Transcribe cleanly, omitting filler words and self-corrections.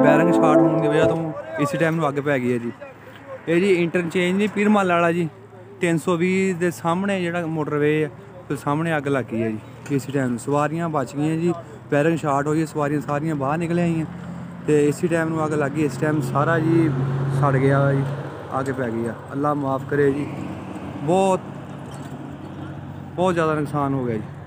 Bearing short होने की वजह तो इसी टाइम अग पै गई है जी। ये जी इंटरचेंज नहीं पीरमल वाला जी 320 के सामने जो मोटरवे है तो सामने अग लग गई है जी। इसी टाइम सवारियां बच गई जी, बैरिंग शार्ट हो गई, सवारियां सारियां बाहर निकल आईयां तो इसी टाइम अग लग गई। इस टाइम सारा जी सड़ गया जी, अग पै गई है। अल्लाह माफ़ करे जी, बहुत ज़्यादा नुकसान हो गया जी।